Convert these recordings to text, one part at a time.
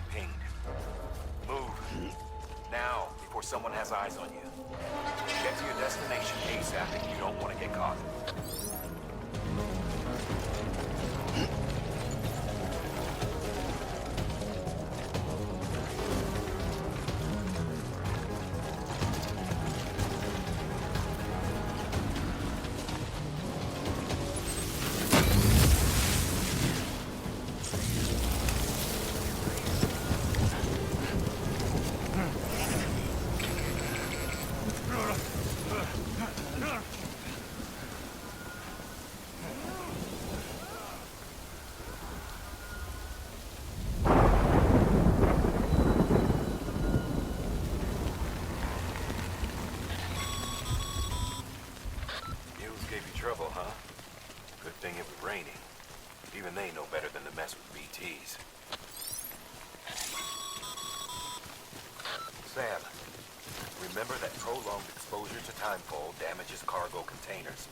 pinged. Move. Now, before someone has eyes on you. Get to your destination ASAP if you don't want to get caught. Trouble, huh? Good thing it was raining. Even they know better than to mess with BTs. Sam, remember that prolonged exposure to timefall damages cargo containers.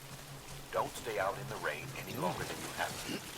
Don't stay out in the rain any longer than you have to.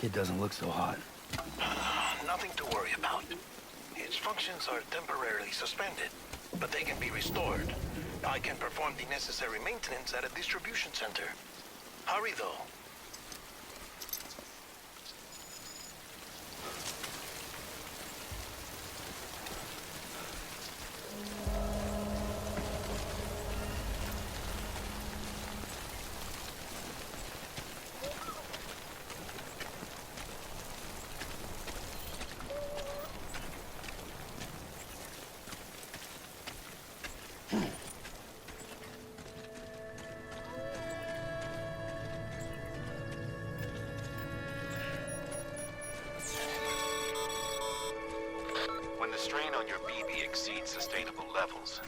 Kid doesn't look so hot. Nothing to worry about. Its functions are temporarily suspended, but they can be restored. I can perform the necessary maintenance at a distribution center. Hurry, though. When the strain on your BB exceeds sustainable levels,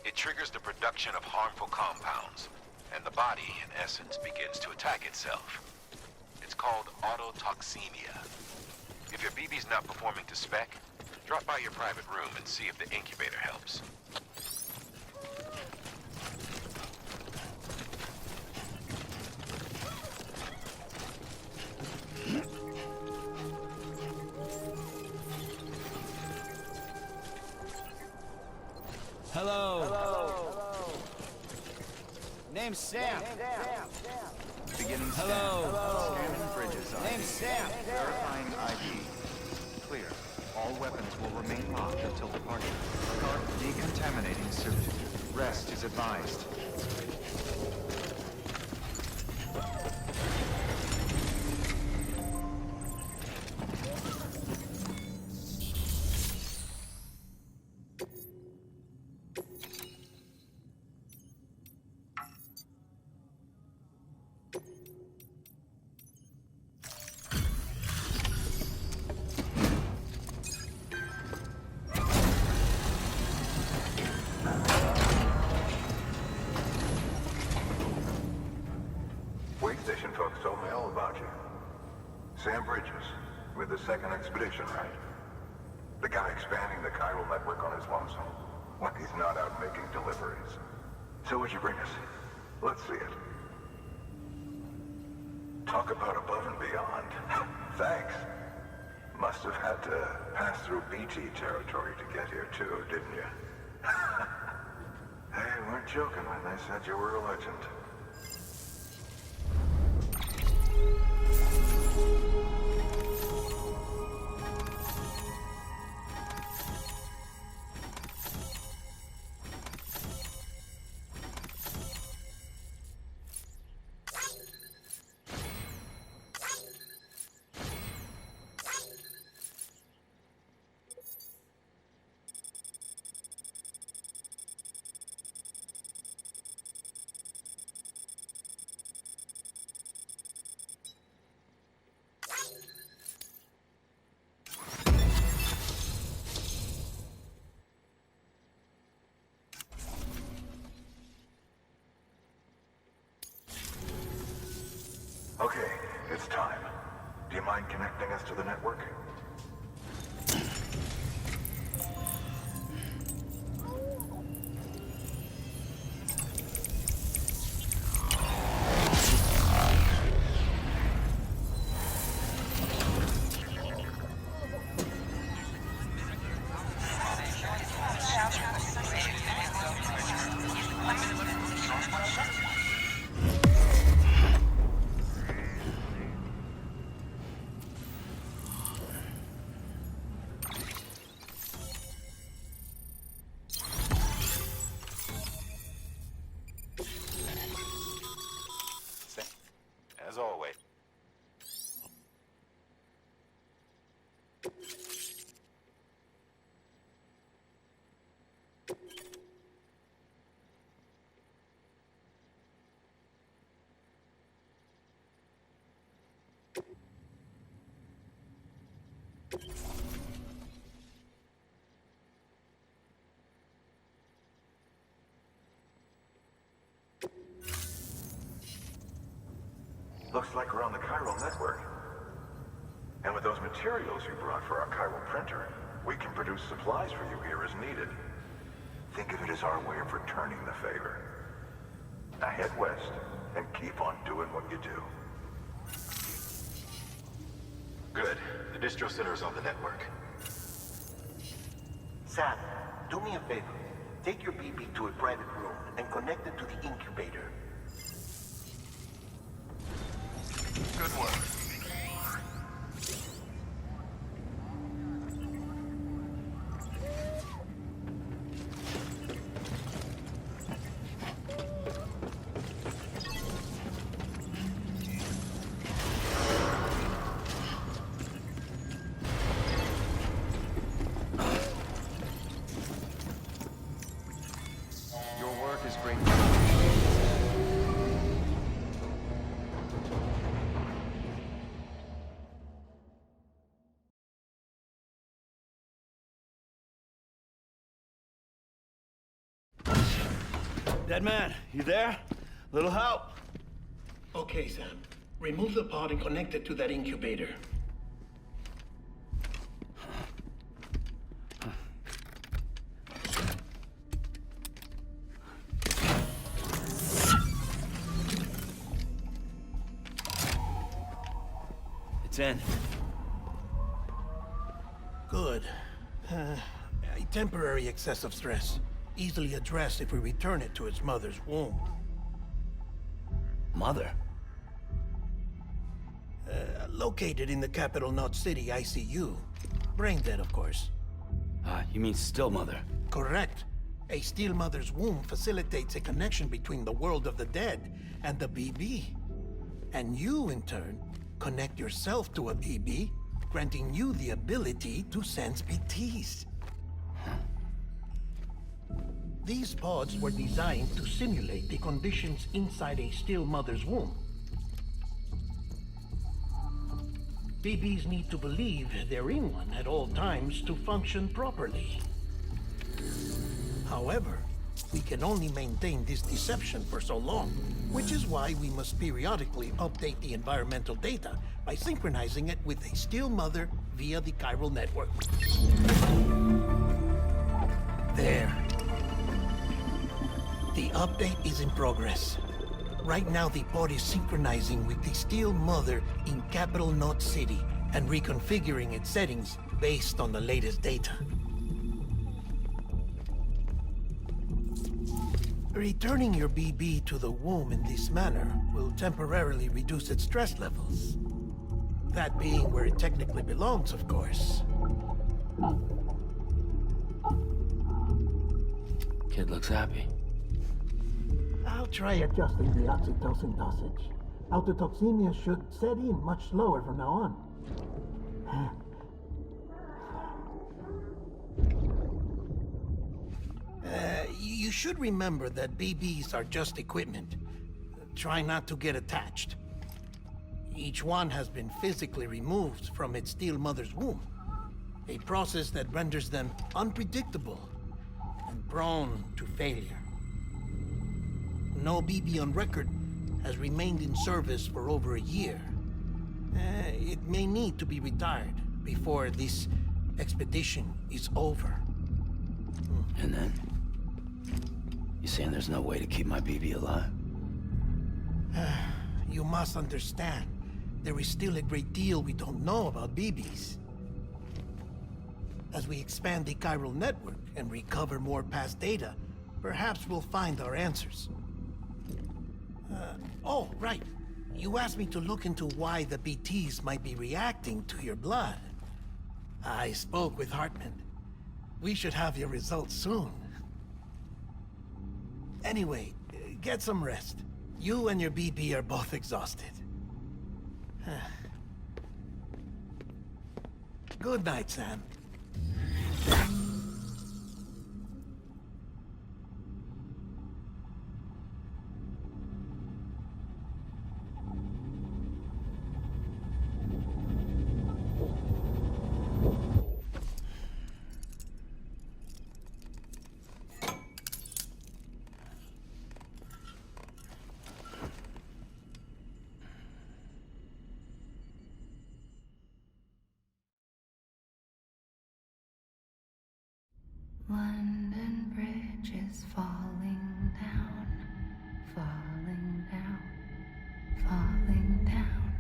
it triggers the production of harmful compounds, and the body, in essence, begins to attack itself. It's called autotoxemia. If your BB's not performing to spec, drop by your private room and see if the incubator helps. Hello. Name's Sam. Beginning scan. Hello. Scanning bridges ID. Name's Sam. Verifying ID. Clear. All weapons will remain locked until departure. Guard decontaminating suit. Rest is advised. Wait station folks told me all about you. Sam Bridges, with the second expedition, right? The guy expanding the chiral network on his lonesome. When he's not out making deliveries. So what'd you bring us? Let's see it. Talk about above and beyond. Thanks. Must have had to pass through BT territory to get here too, didn't you? They weren't joking when they said you were a legend. Okay, it's time. Do you mind connecting us to the network? As always. Looks like we're on the chiral network. And with those materials you brought for our chiral printer, we can produce supplies for you here as needed. Think of it as our way of returning the favor. Now head west and keep on doing what you do. distro centers on the network. Sam, do me a favor. Take your BB to a private room and connect it to the incubator. Good work. Your work is great. Dead man, you there? Little help? Okay, Sam. Remove the pod and connect it to that incubator. It's in. Good. A temporary excessive stress. Easily addressed if we return it to its mother's womb. Mother? Located in the capital Knot City ICU. Brain dead, of course. You mean still mother? Correct. A steel mother's womb facilitates a connection between the world of the dead and the BB. And you, in turn, connect yourself to a BB, granting you the ability to sense BTs. These pods were designed to simulate the conditions inside a still mother's womb. BBs need to believe they're in one at all times to function properly. However, we can only maintain this deception for so long, which is why we must periodically update the environmental data by synchronizing it with a still mother via the chiral network. There. The update is in progress. Right now, the pod is synchronizing with the steel mother in capital Knot City and reconfiguring its settings based on the latest data. Returning your BB to the womb in this manner will temporarily reduce its stress levels. That being where it technically belongs, of course. Kid looks happy. I'll try adjusting the oxytocin dosage. Autotoxemia should set in much slower from now on. You should remember that BBs are just equipment. Try not to get attached. Each one has been physically removed from its steel mother's womb. A process that renders them unpredictable and prone to failure. No BB on record has remained in service for over a year. It may need to be retired before this expedition is over. And then? You saying there's no way to keep my BB alive? You must understand, there is still a great deal we don't know about BBs. As we expand the chiral network and recover more past data, perhaps we'll find our answers. Oh, right. You asked me to look into why the BTs might be reacting to your blood. I spoke with Hartman. We should have your results soon. Anyway, get some rest. You and your BB are both exhausted. Good night, Sam. London Bridge is falling down, falling down, falling down.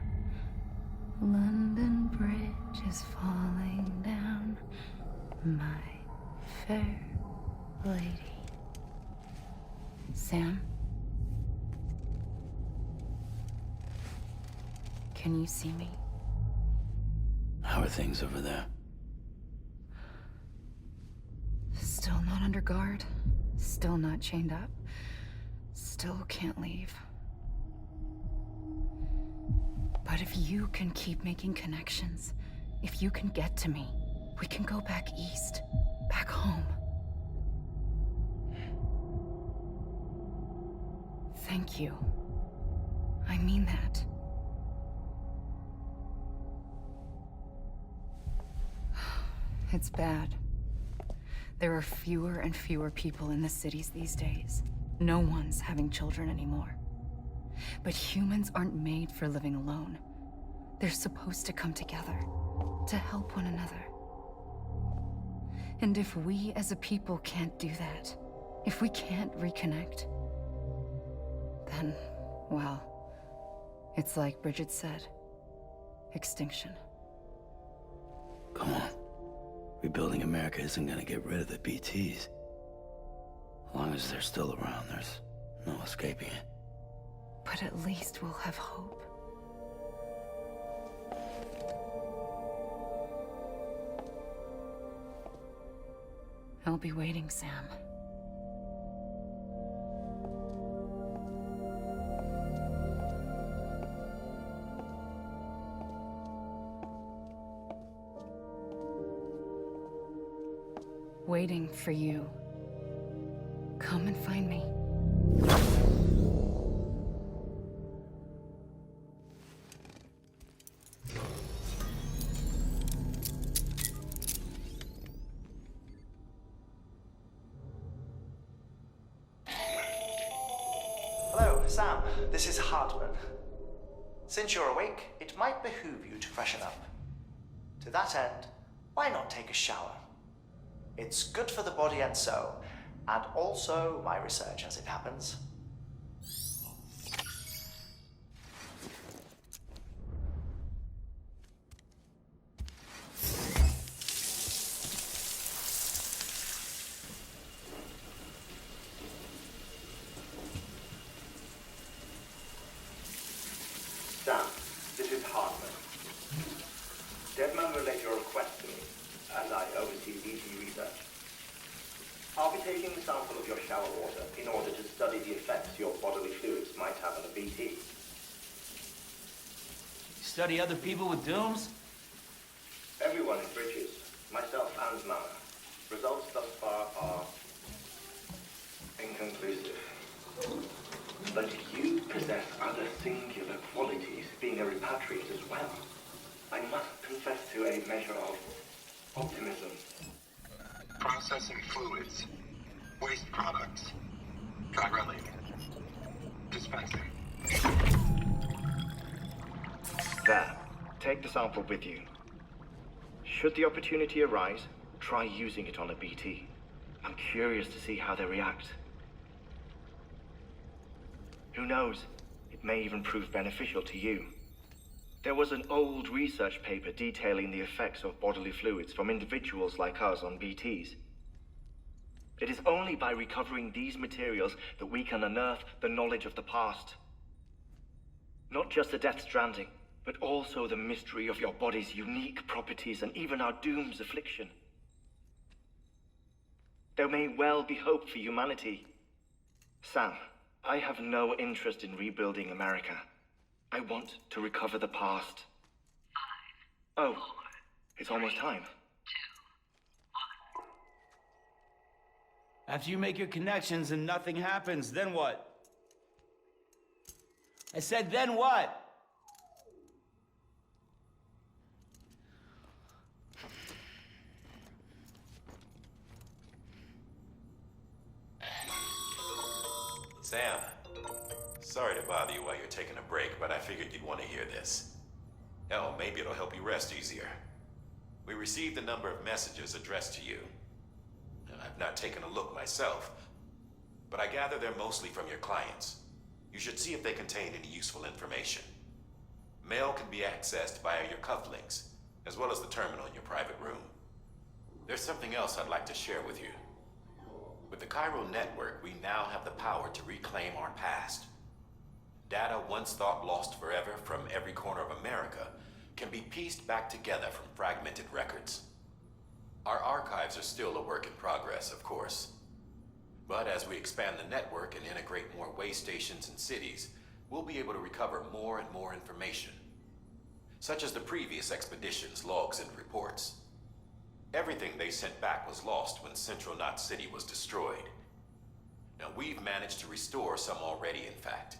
London Bridge is falling down, my fair lady. Sam? Can you see me? How are things over there? Still not under guard. Still not chained up. Still can't leave. But if you can keep making connections, if you can get to me, we can go back east. Back home. Thank you. I mean that. It's bad. There are fewer and fewer people in the cities these days. No one's having children anymore. But humans aren't made for living alone. They're supposed to come together, to help one another. And if we as a people can't do that, if we can't reconnect, then, well, it's like Bridget said, extinction. Come on. Rebuilding America isn't gonna get rid of the BTs. As long as they're still around, there's no escaping it. But at least we'll have hope. I'll be waiting, Sam. Waiting for you. Come and find me. Hello, Sam. This is Hartman. Since you're awake, it might behoove you to freshen up. To that end, why not take a shower? It's good for the body and soul, and also my research as it happens. Sam, this is Hartman. Deadman relayed your request to me, and I oversee BT research. I'll be taking a sample of your shower water in order to study the effects your bodily fluids might have on a BT. Study other people with dooms? Everyone in Bridges, myself and Mana. Results thus far are inconclusive. But you possess other singular qualities, being a repatriate as well. I must confess to a measure of optimism. Processing fluids. Waste products. Chiralic. Dispensing. There. Take the sample with you. Should the opportunity arise, try using it on a BT. I'm curious to see how they react. Who knows? It may even prove beneficial to you. There was an old research paper detailing the effects of bodily fluids from individuals like us on BTs. It is only by recovering these materials that we can unearth the knowledge of the past. Not just the death stranding, but also the mystery of your body's unique properties and even our doom's affliction. There may well be hope for humanity. Sam, I have no interest in rebuilding America. I want to recover the past. 5, 4, it's almost time. 2, 1. After you make your connections and nothing happens, then what? I said, then what? Sam, sorry to bother you while you're taking a break, but I figured you'd want to hear this. Hell, maybe it'll help you rest easier. We received a number of messages addressed to you. I've not taken a look myself, but I gather they're mostly from your clients. You should see if they contain any useful information. Mail can be accessed via your cufflinks, as well as the terminal in your private room. There's something else I'd like to share with you. With the chiral network, we now have the power to reclaim our past. Data once thought lost forever from every corner of America can be pieced back together from fragmented records. Our archives are still a work in progress, of course. But as we expand the network and integrate more way stations and cities, we'll be able to recover more and more information, such as the previous expedition's logs and reports. Everything they sent back was lost when Central Knot City was destroyed. Now we've managed to restore some already, in fact.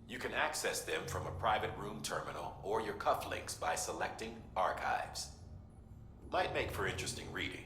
You can access them from a private room terminal or your cufflinks by selecting Archives. Might make for interesting reading.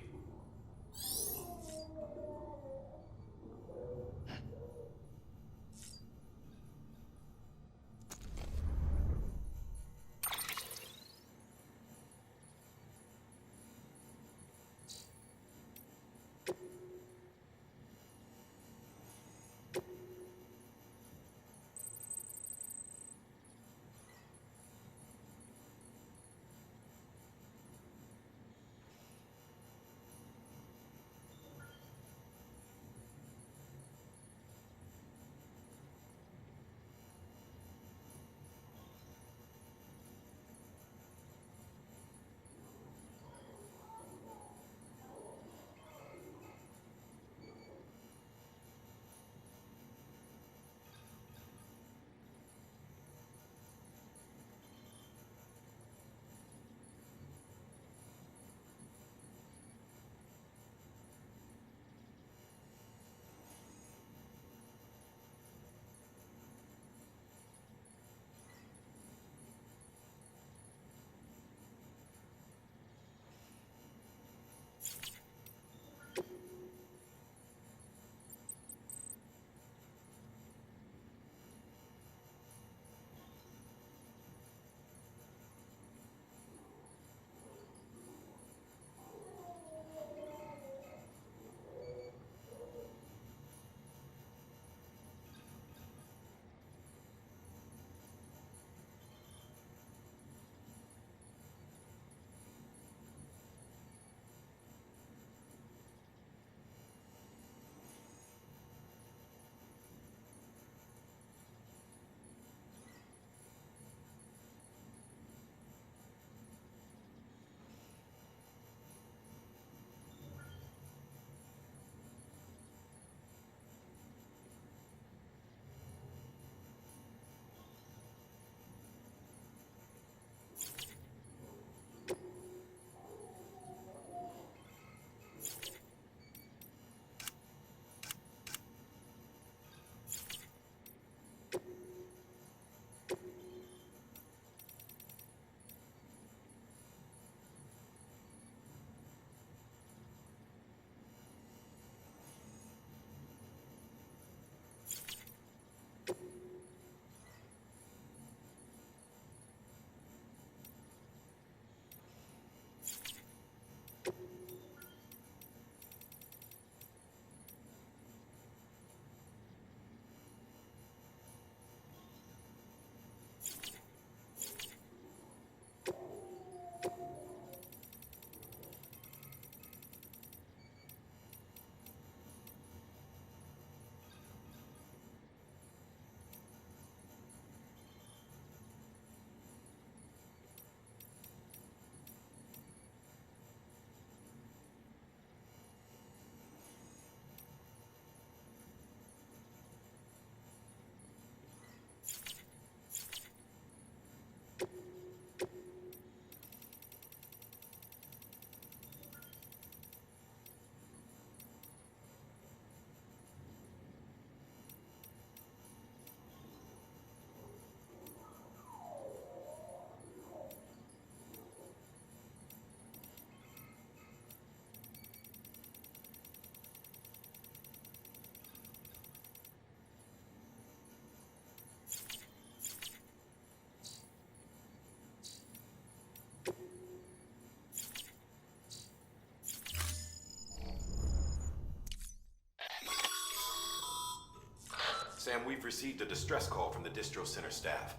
Sam, we've received a distress call from the distro center staff.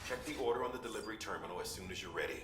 Check the order on the delivery terminal as soon as you're ready.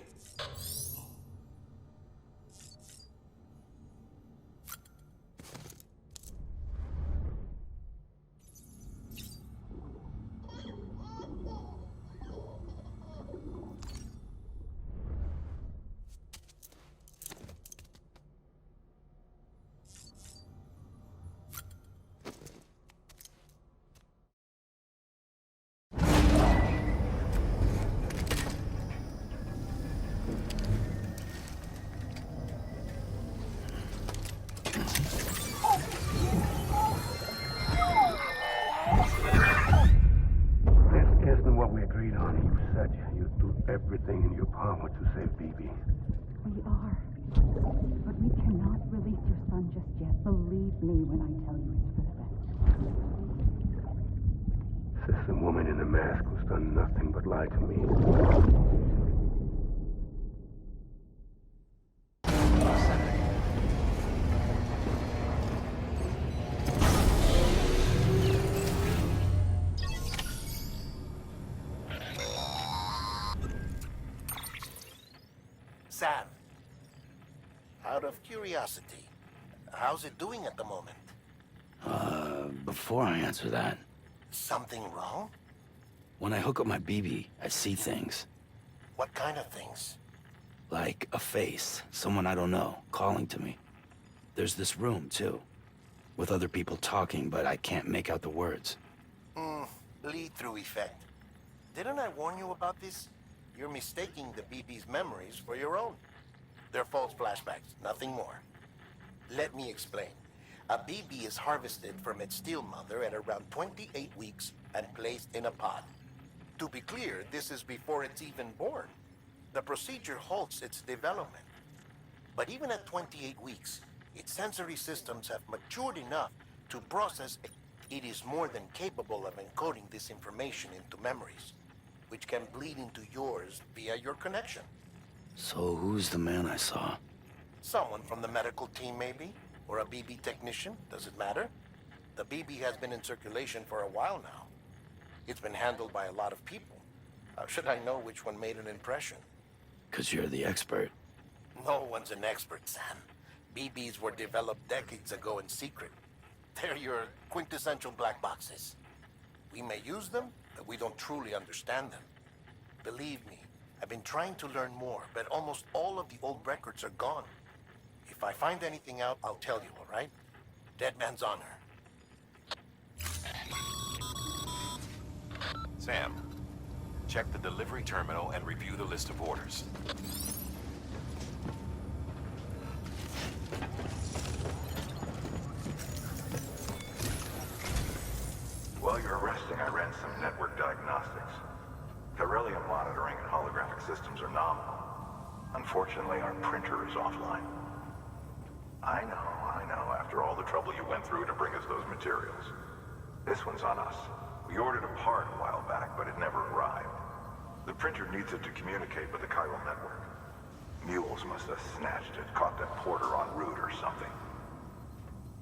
Believe me when I tell you it's for the best. Says the woman in the mask who's done nothing but lie to me. Sam, out of curiosity, how's it doing at the moment? Before I answer that, Something wrong? when I hook up my BB, I see things. What kind of things? Like a face, someone I don't know, calling to me. There's this room, too, with other people talking, but I can't make out the words. Lead-through effect. Didn't I warn you about this? You're mistaking the BB's memories for your own. They're false flashbacks, nothing more. Let me explain. A BB is harvested from its steel mother at around 28 weeks and placed in a pod. To be clear, this is before it's even born. The procedure halts its development. But even at 28 weeks, its sensory systems have matured enough to process it. It is more than capable of encoding this information into memories, which can bleed into yours via your connection. So who's the man I saw? Someone from the medical team, maybe? Or a BB technician? Does it matter? The BB has been in circulation for a while now. It's been handled by a lot of people. How should I know which one made an impression? 'Cause you're the expert. No one's an expert, Sam. BBs were developed decades ago in secret. They're your quintessential black boxes. We may use them, but we don't truly understand them. Believe me, I've been trying to learn more, but almost all of the old records are gone. If I find anything out, I'll tell you, all right? Dead man's honor. Sam, check the delivery terminal and review the list of orders. While you're resting, I ran some network diagnostics. Beryllium monitoring and holographic systems are nominal. Unfortunately, our printer is offline. I know. After all the trouble you went through to bring us those materials. This one's on us. We ordered a part a while back, but it never arrived. The printer needs it to communicate with the chiral network. Mules must have snatched it, caught that porter en route or something.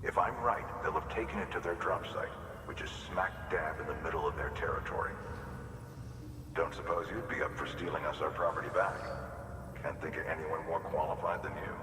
If I'm right, they'll have taken it to their drop site, which is smack dab in the middle of their territory. Don't suppose you'd be up for stealing us our property back? Can't think of anyone more qualified than you.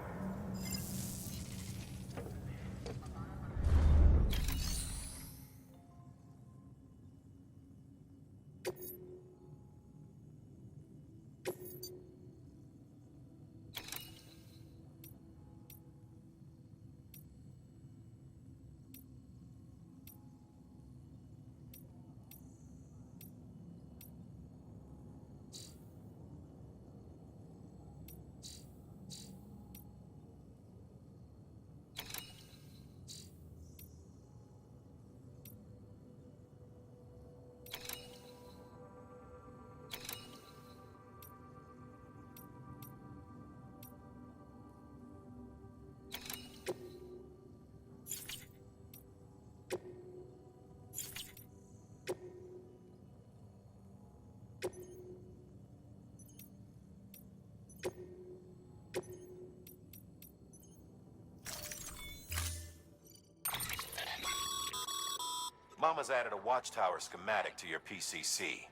Mama's added a watchtower schematic to your PCC.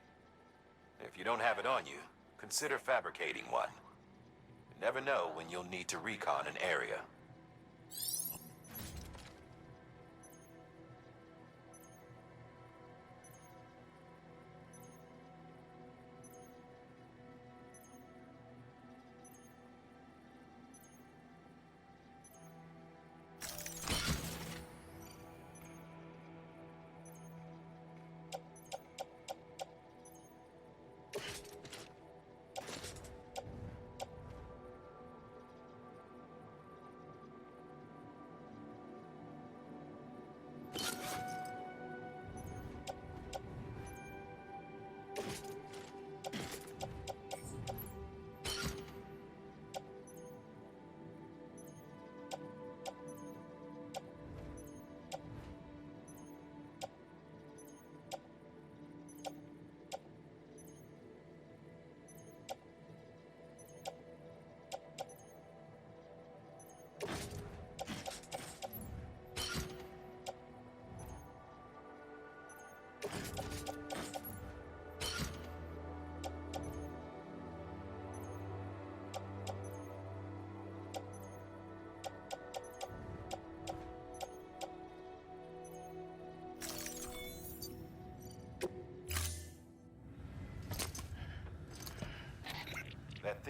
If you don't have it on you, consider fabricating one. You never know when you'll need to recon an area.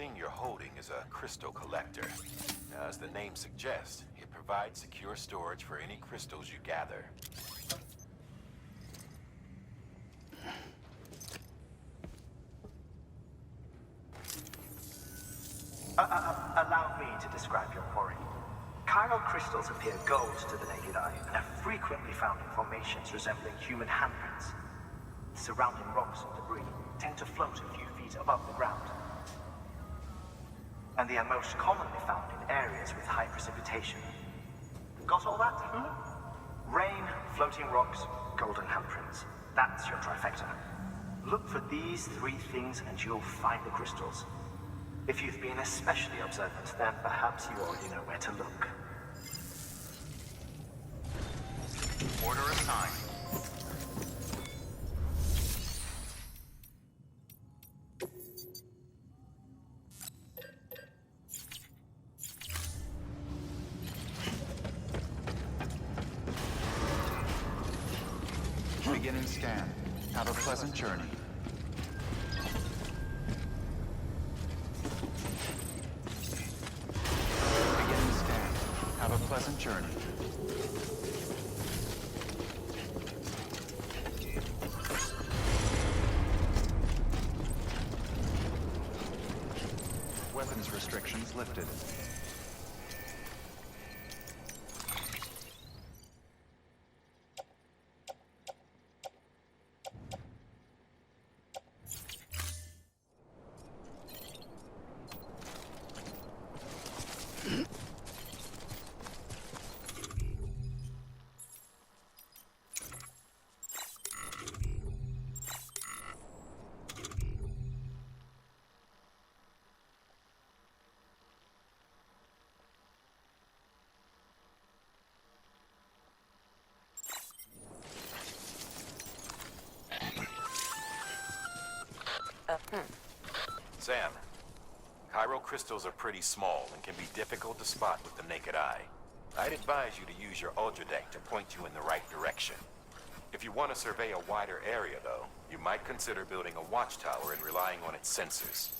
thing you're holding is a crystal collector. Now, as the name suggests, it provides secure storage for any crystals you gather. Allow me to describe your quarry. Chiral crystals appear gold to the naked eye and are frequently found in formations resembling human handprints. Surrounding rocks and debris tend to float a few feet above the ground. And they are most commonly found in areas with high precipitation. Got all that? Rain, floating rocks, golden handprints. That's your trifecta. Look for these three things and you'll find the crystals. If you've been especially observant, then perhaps you already know where to look. Order assigned. Beginning scan. Have a pleasant journey. Beginning scan. Have a pleasant journey. Weapons restrictions lifted. Sam, chiral crystals are pretty small and can be difficult to spot with the naked eye. I'd advise you to use your ultradeck to point you in the right direction. If you want to survey a wider area, though, you might consider building a watchtower and relying on its sensors.